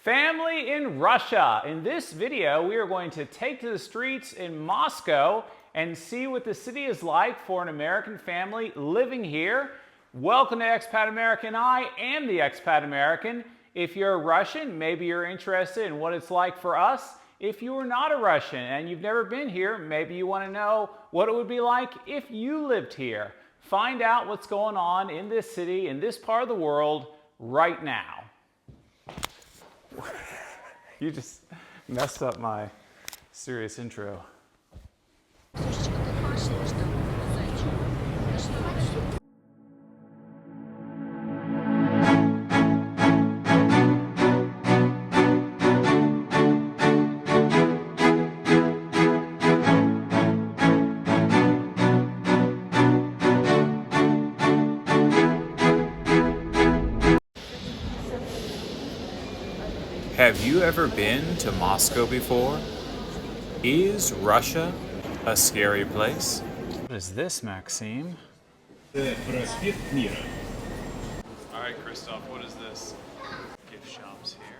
Family in Russia. In this video, we are going to take to the streets in Moscow and see what the city is like for an American family living here. Welcome to Expat American. I am the Expat American. If you're a Russian, maybe you're interested in what it's like for us. If you are not a Russian and you've never been here, maybe you want to know what it would be like if you lived here. Find out what's going on in this city, in this part of the world, right now. You just messed up my serious intro. Have you ever been to Moscow before? Is Russia a scary place? What is this, Maxime? All right, Christoph, what is this? Gift shops here.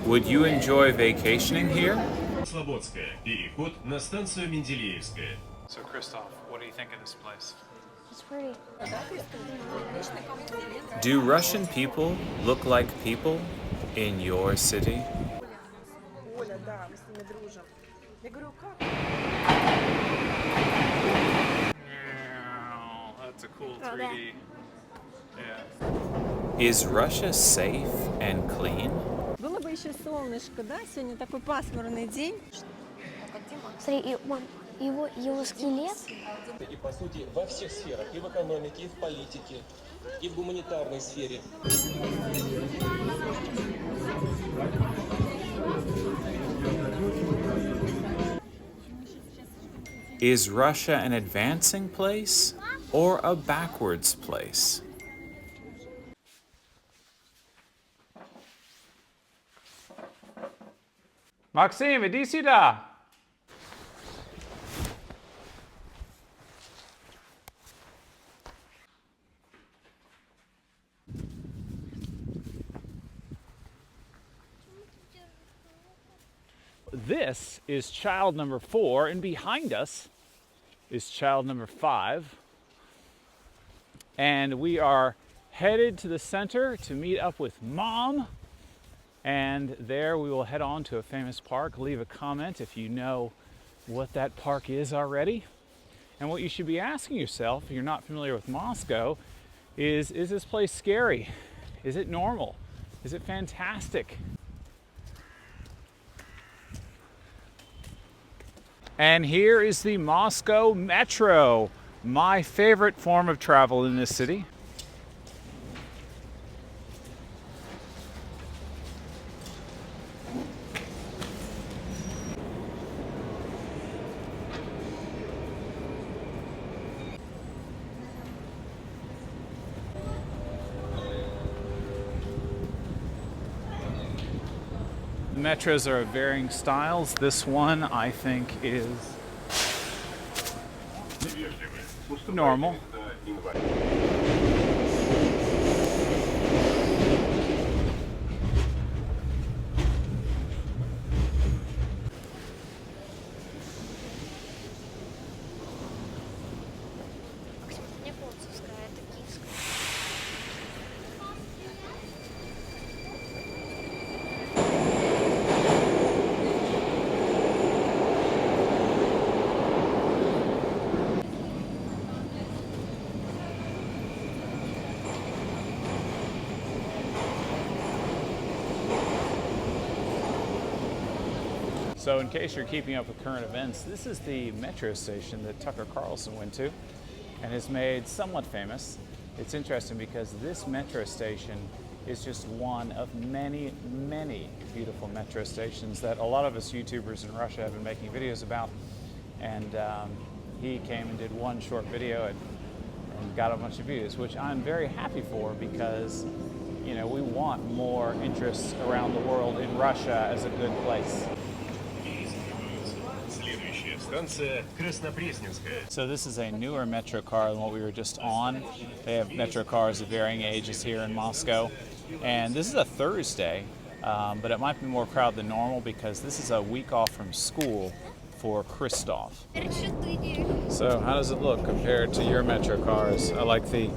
Would you enjoy vacationing here? Слободская. Переход на станцию Менделеевская. So, Christoph, what do you think of this place? It's pretty. Do Russian people look like people in your city? That's a cool 3D. Yeah. Is Russia safe and clean? Было бы еще солнышко, да? Сегодня такой пасмурный день. Смотри, его скелет. И по сути во всех сферах, и в экономике, и в политике, и в гуманитарной сфере. Is Russia an advancing place or a backwards place? Maxime, иди сюда! This is child number 4, and behind us is child number 5. And we are headed to the center to meet up with Mom. And there we will head on to a famous park. Leave a comment if you know what that park is already. And what you should be asking yourself, if you're not familiar with Moscow, is this place scary? Is it normal? Is it fantastic? And here is the Moscow Metro, my favorite form of travel in this city. The metros are of varying styles. This one, I think, is normal. So in case you're keeping up with current events, this is the metro station that Tucker Carlson went to and is made somewhat famous. It's interesting because this metro station is just one of many, many beautiful metro stations that a lot of us YouTubers in Russia have been making videos about. And he came and did one short video and got a bunch of views, which I'm very happy for because, you know, we want more interest around the world in Russia as a good place. станция Краснопресненская. So this is a newer metro car than what we were just on. They have metro cars of varying ages here in Moscow. And this is a Thursday, but it might be more crowded than normal because this is a week off from school for Christoph. So how does it look compared to your metro cars? I like the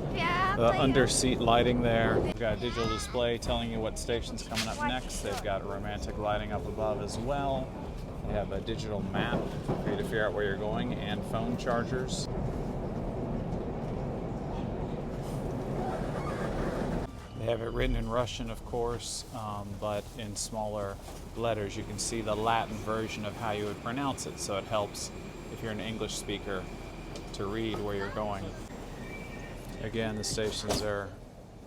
under-seat lighting there. We've got a digital display telling you what station's coming up next. They've got romantic lighting up above as well. They have a digital map for you to figure out where you're going and phone chargers. They have it written in Russian, of course, but in smaller letters. You can see the Latin version of how you would pronounce it, so it helps if you're an English speaker to read where you're going. Again, the stations are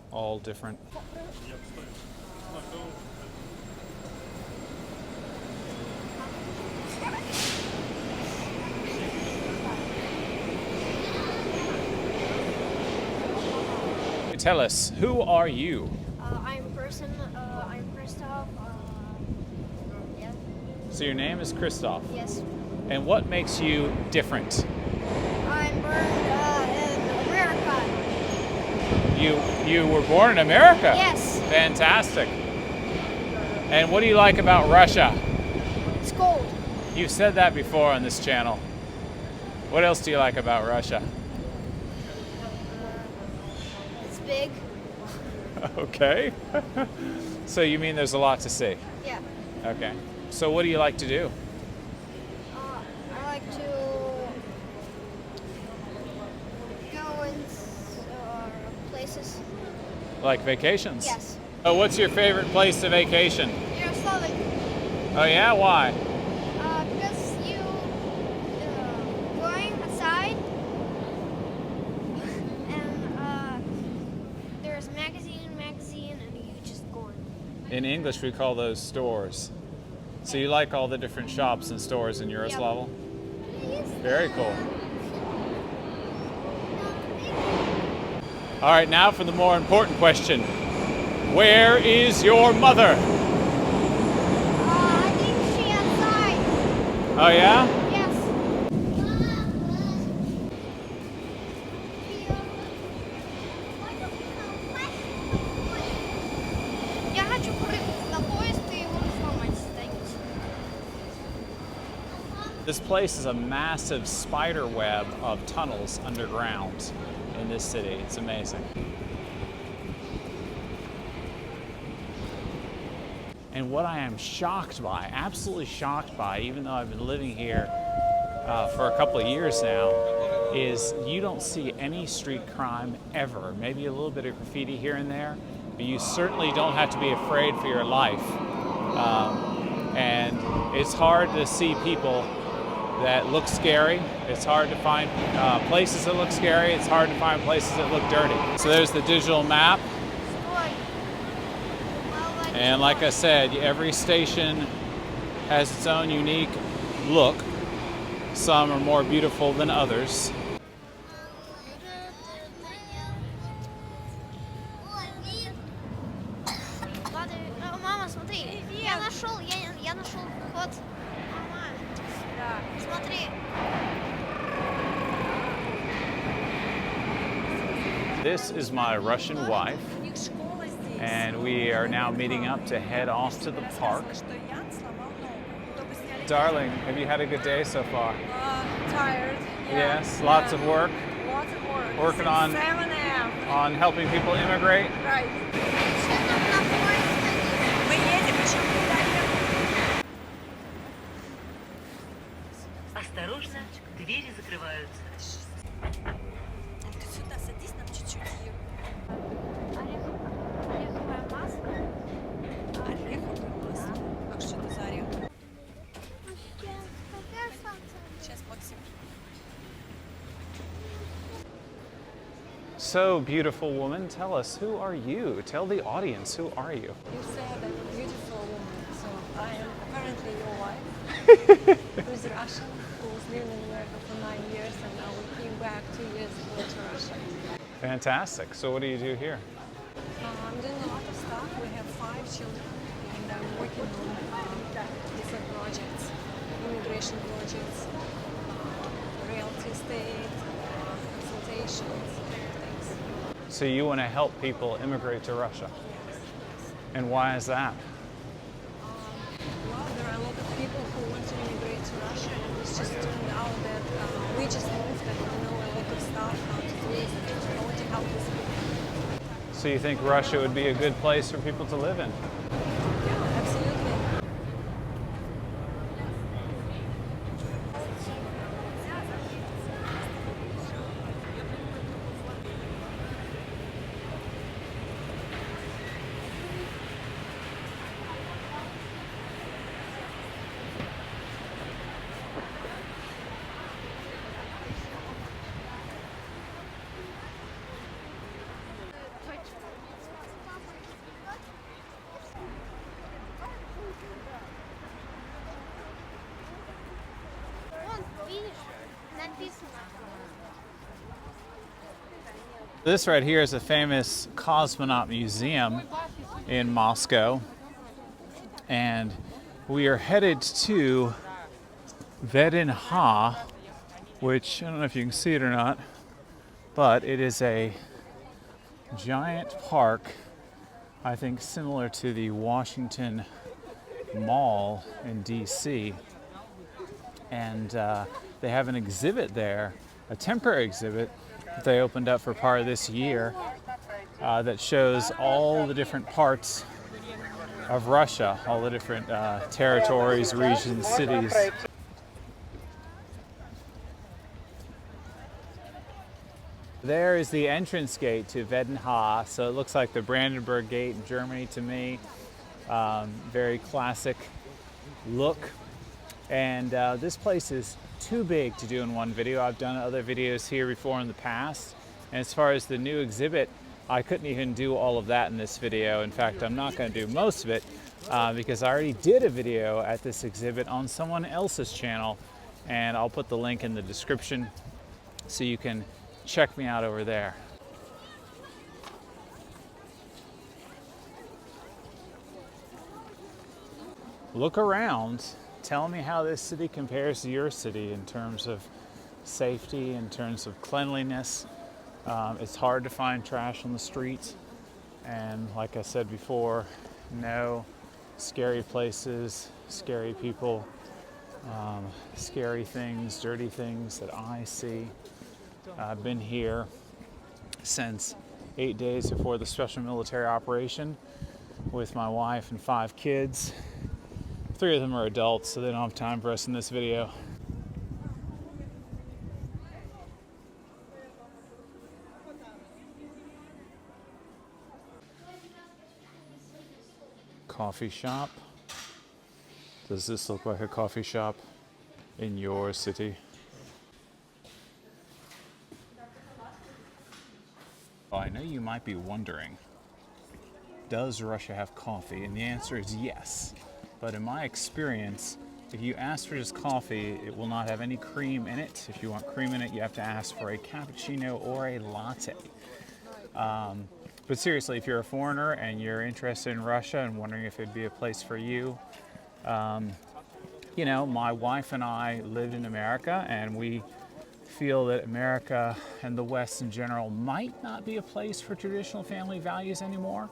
all different. Tell us, who are you? I'm Christoph. Yeah. So your name is Christoph. Yes. And what makes you different? I'm born in America. You were born in America? Yes. Fantastic. And what do you like about Russia? It's cold. You've said that before on this channel. What else do you like about Russia? It's big. Okay. So you mean there's a lot to see? Yeah. Okay. So what do you like to do? I like to go in places. Like vacations? Yes. Oh, what's your favorite place to vacation? Yaroslavl. Oh yeah, why? Because you going outside and there's magazine, and you just go in. In English we call those stores. So you like all the different shops and stores in Yaroslavl? Very cool. All right, now for the more important question. Where is your mother? I think she outside. Oh yeah? Yes. Я хочу прыгнуть на поезд и его сломать. This place is a massive spider web of tunnels underground in this city. It's amazing. And what I am shocked by, absolutely shocked by, even though I've been living here for a couple of years now, is you don't see any street crime ever. Maybe a little bit of graffiti here and there, but you certainly don't have to be afraid for your life. And it's hard to see people that look scary. It's hard to find places that look scary. It's hard to find places that look dirty. So there's the digital map. And like I said, every station has its own unique look. Some are more beautiful than others. Мама, смотри, я нашел ход. Мама, смотри. This is my Russian wife, and we are now meeting up to head off to the park. Darling, have you had a good day so far? Tired. Yes, lots of work. Lots of work. Working on 7 a.m. on helping people immigrate. Right. Мы едем, еще куда ехать. Осторожно, двери закрываются. Ты сюда садись, нам чуть-чуть ее. Ореховая маска. Ореховое масло. А что это за орех? Сейчас, Максим. So, beautiful woman, tell us, who are you? Tell the audience, who are you? You said a beautiful woman, so I am currently your wife. Who's Russian, who's lived in America for 9 years, and now we came back 2 years ago to Russia. Fantastic. So what do you do here? I'm doing a lot of stuff. We have 5 children, and I'm working on different projects, immigration projects, reality estate, consultations, things. So you want to help people immigrate to Russia. And why is that? Well, there are a lot of people who want to immigrate to Russia, and it's just turned out that we just moved and we know a lot of stuff, how to do it, and I want to help these people. So you think Russia would be a good place for people to live in? Yeah, absolutely. Вон, видишь, написано. This right here is a famous cosmonaut museum in Moscow, and we are headed to VDNKh, which I don't know if you can see it or not, but it is a giant park, I think similar to the Washington Mall in DC, and they have an exhibit there, a temporary exhibit that they opened up for part of this year that shows all the different parts of Russia, all the different territories, regions, cities. There is the entrance gate to VDNKh, so it looks like the Brandenburg Gate in Germany to me. Very classic look. And this place is too big to do in one video. I've done other videos here before in the past. And as far as the new exhibit, I couldn't even do all of that in this video. In fact, I'm not going to do most of it because I already did a video at this exhibit on someone else's channel. And I'll put the link in the description so you can check me out over there. Look around. Tell me how this city compares to your city in terms of safety, in terms of cleanliness. It's hard to find trash on the streets. And like I said before, no scary places, scary people, scary things, dirty things that I see. I've been here since 8 days before the special military operation with my wife and 5 kids. 3 of them are adults, so they don't have time for us in this video. Coffee shop. Does this look like a coffee shop in your city? I know you might be wondering, does Russia have coffee? And the answer is yes. But in my experience, if you ask for just coffee, it will not have any cream in it. If you want cream in it, you have to ask for a cappuccino or a latte. But seriously, if you're a foreigner and you're interested in Russia and wondering if it'd be a place for you, you know, my wife and I lived in America, and we feel that America and the West in general might not be a place for traditional family values anymore.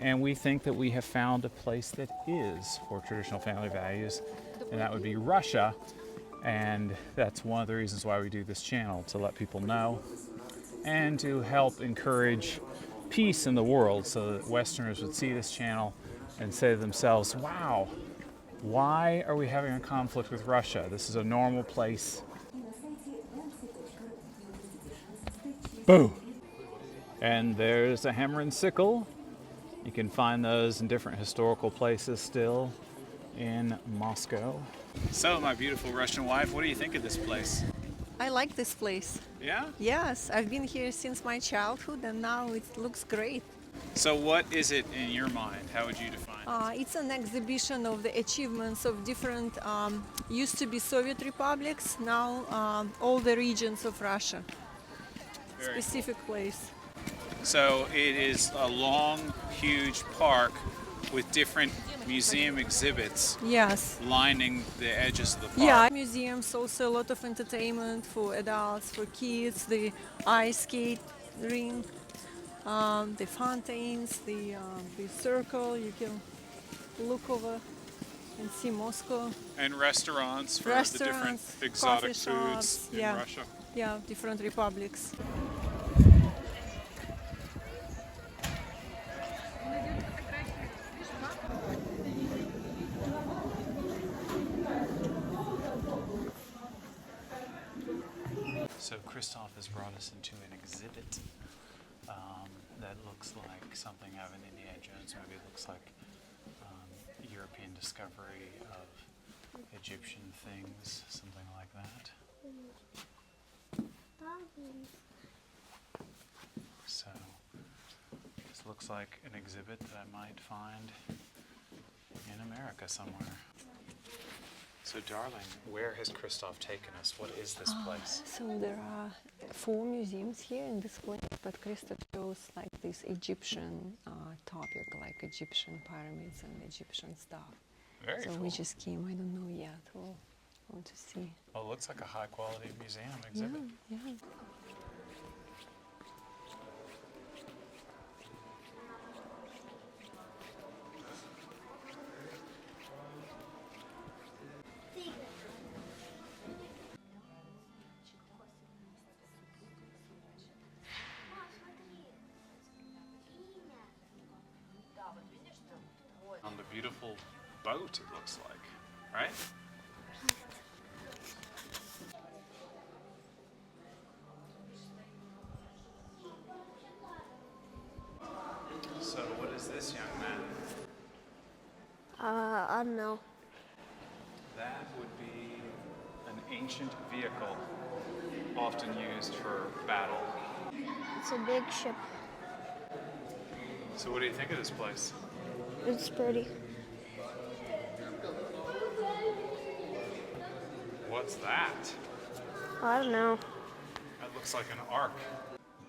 And we think that we have found a place that is for traditional family values, and that would be Russia. And that's one of the reasons why we do this channel, to let people know and to help encourage peace in the world, so that Westerners would see this channel and say to themselves, wow, why are we having a conflict with Russia? This is a normal place. Boom. And there's a hammer and sickle. You can find those in different historical places still in Moscow. So, my beautiful Russian wife, what do you think of this place? I like this place. Yeah? Yes, I've been here since my childhood, and now it looks great. So what is it in your mind? How would you define it? It's an exhibition of the achievements of different, used to be Soviet republics, now all the regions of Russia. Very Specific place. So it is a long, huge park with different museum exhibits Yes. lining the edges of the park. Yeah, museums, also a lot of entertainment for adults, for kids, the ice skate rink, the fountains, the circle. You can look over and see Moscow. And restaurants for Restaurants, the different coffee exotic shops, foods in yeah. Russia. Yeah, different republics. So Christoph has brought us into an exhibit that looks like something out of an Indiana Jones movie. It looks like European discovery of Egyptian things, something like that. So this looks like an exhibit that I might find in America somewhere. So darling, where has Christoph taken us? What is this place? So there are 4 museums here in this place, but Christoph chose like this Egyptian topic, like Egyptian pyramids and Egyptian stuff. Very So cool. we just came, I don't know yet, we'll want to see. Oh, it looks like a high quality museum exhibit. Yeah. On the beautiful boat, it looks like, right? So what is this, young man? I don't know. That would be an ancient vehicle, often used for battle. It's a big ship. So what do you think of this place? It's pretty. What's that? I don't know. That looks like an ark.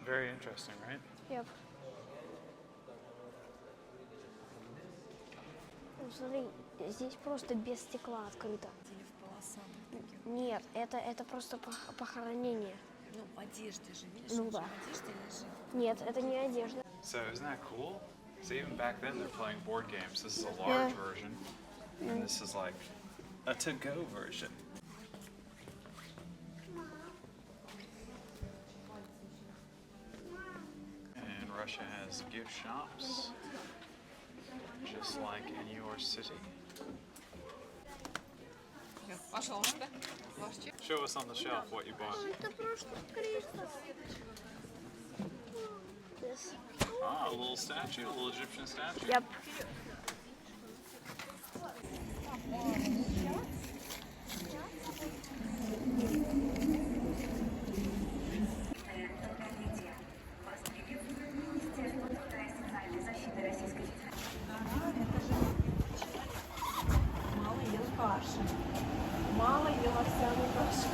Very interesting, right? Yep. Смотри, здесь просто без стекла открыто. Нет, это просто похоронение. Ну, одежда же, видишь? Ну да. Одежда лежит. Нет, это не одежда. So isn't that cool? So even back then they're playing board games. This is a large version, and this is like a to-go version. And Russia has gift shops, just like in your city. Show us on the shelf what you bought. Это просто Христос. This. Ah, a little statue, a little Egyptian statue. Yep. Мало ел каши. Мало ел овсяную кашу.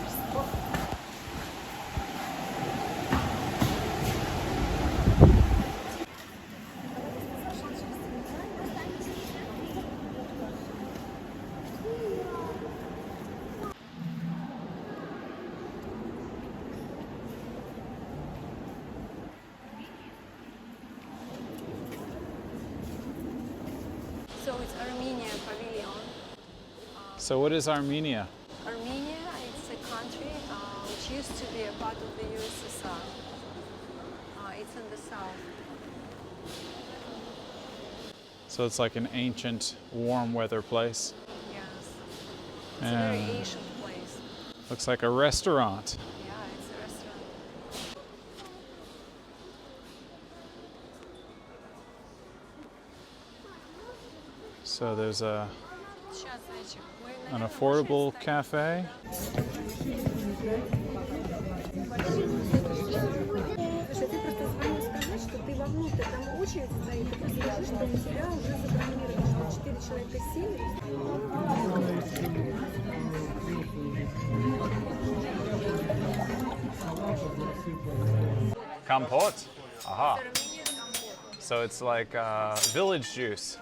So it's Armenia pavilion. So what is Armenia? Armenia, it's a country which used to be a part of the USSR. It's in the south. So it's like an ancient warm weather place. Yes. It's a very And ancient place. looks like a restaurant. Yeah, it's a restaurant. So there's Сейчас, зайчик, мы, an наверное, affordable выше cafe. Слушай, ты просто звонил сказать, что ты вовнутрь, там очередь стоит, ты просто скажи, что у тебя уже забронировано, что 4 человека сели. Компот. Aha. So it's like village juice.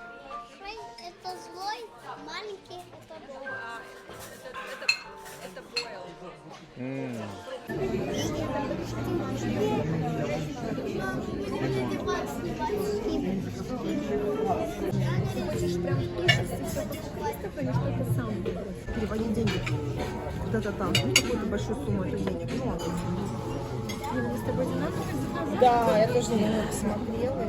Хочешь прям точности все по или что-то сам переводить деньги куда-то там, ну, какую-то большую сумму этих денег. Ну, ладно. Мы с тобой одинаковые? Да, я тоже немного посмотрела.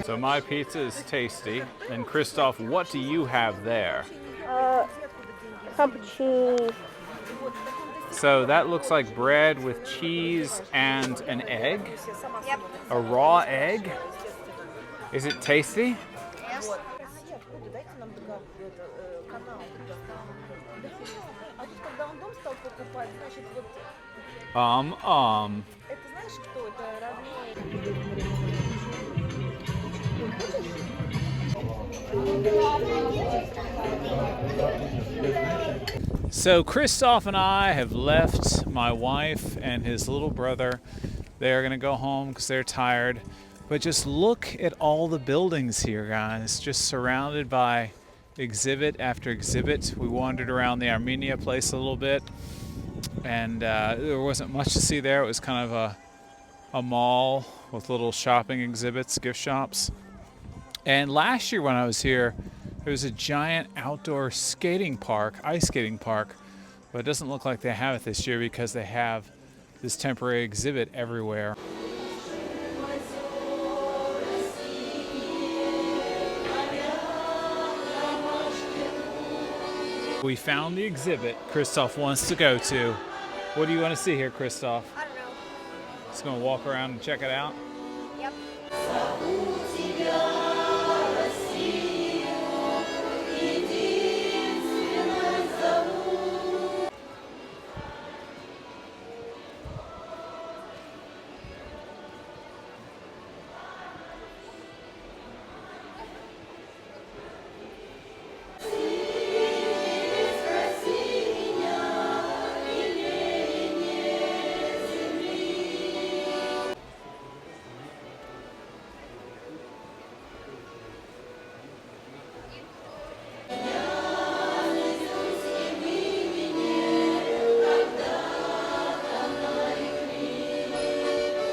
So my pizza is tasty. And Christoph, what do you have there? Cappuccino. So that looks like bread with cheese and an egg? Yep. A raw egg? Is it tasty? Yes. So Christoph and I have left my wife and his little brother. They're gonna go home because they're tired. But just look at all the buildings here, guys. Just surrounded by exhibit after exhibit. We wandered around the Armenia place a little bit, and there wasn't much to see there. It was kind of a mall with little shopping exhibits, gift shops. And last year when I was here, there was a giant outdoor skating park, ice skating park, but it doesn't look like they have it this year because they have this temporary exhibit everywhere. We found the exhibit Christoph wants to go to. What do you want to see here, Christoph? I don't know. Just gonna walk around and check it out? Yep.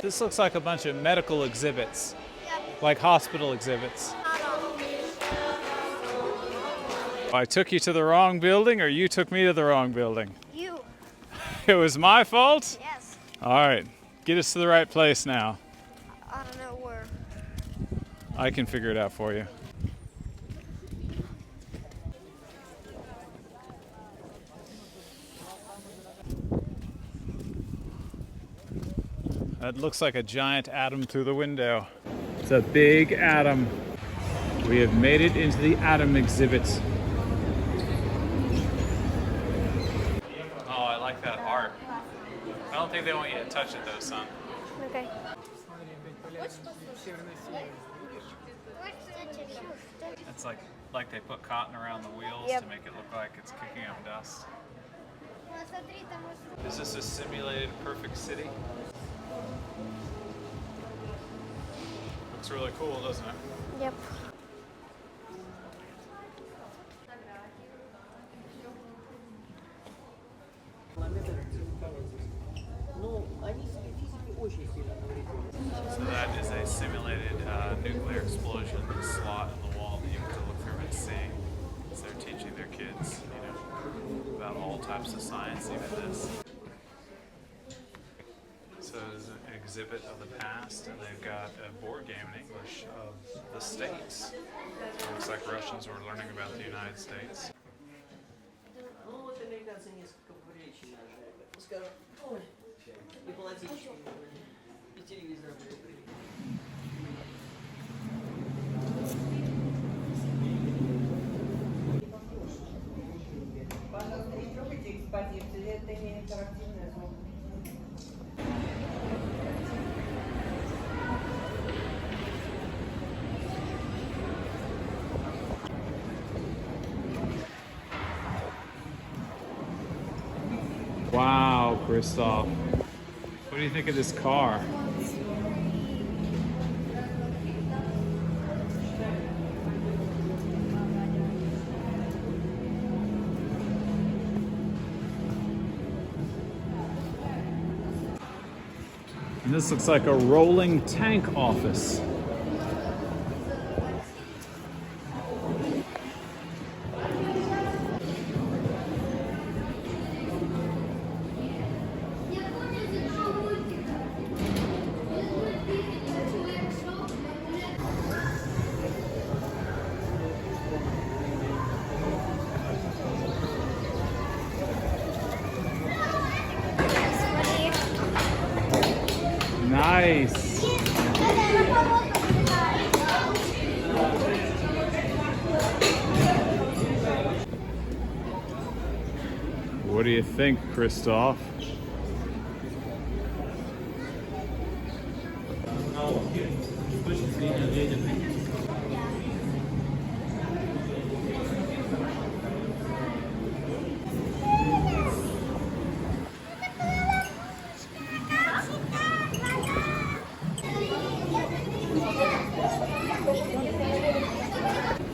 This looks like a bunch of medical exhibits, Yep. like hospital exhibits. I took you to the wrong building, or you took me to the wrong building? You. It was my fault? Yes. All right, get us to the right place now. I don't know where. I can figure it out for you. That looks like a giant atom through the window. It's a big atom. We have made it into the atom exhibit. Oh, I like that art. I don't think they want you to touch it though, son. Okay. It's like they put cotton around the wheels Yep. to make it look like it's kicking up dust. Is this a simulated perfect city? Looks really cool, doesn't it? Yep. So that is a simulated nuclear explosion slot in the wall that you can look through and see. So they're teaching their kids, about all types of science, even this. So it's an exhibit of the past, and they've got a board game in English of the States. So it looks like Russians were learning about the United States. Wow, Christoph. What do you think of this car? This looks like a rolling tank office. Nice. What do you think, Christoph?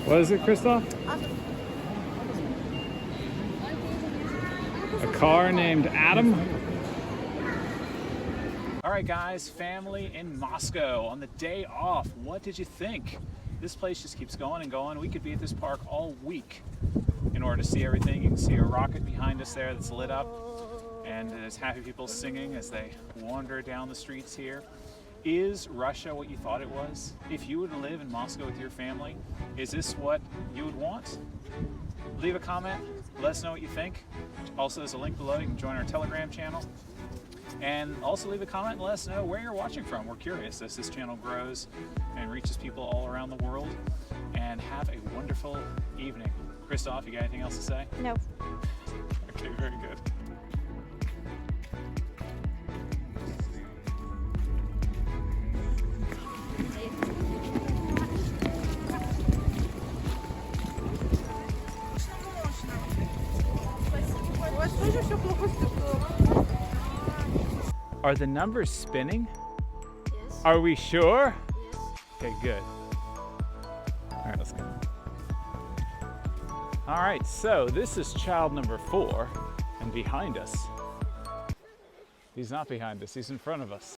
What is it, Christoph? A car named Adam? All right, guys, family in Moscow on the day off. What did you think? This place just keeps going and going. We could be at this park all week in order to see everything. You can see a rocket behind us there that's lit up, and there's happy people singing as they wander down the streets here. Is Russia what you thought it was? If you were to live in Moscow with your family, is this what you would want? Leave a comment, let us know what you think. Also, there's a link below. You can join our Telegram channel. And also leave a comment and let us know where you're watching from. We're curious as this channel grows and reaches people all around the world. And have a wonderful evening. Christoph, you got anything else to say? No. Okay, very good. Are the numbers spinning? Yes. Are we sure? Yes. Okay, good. All right, let's go. All right, so this is child number 4, and behind us. He's not behind us, he's in front of us.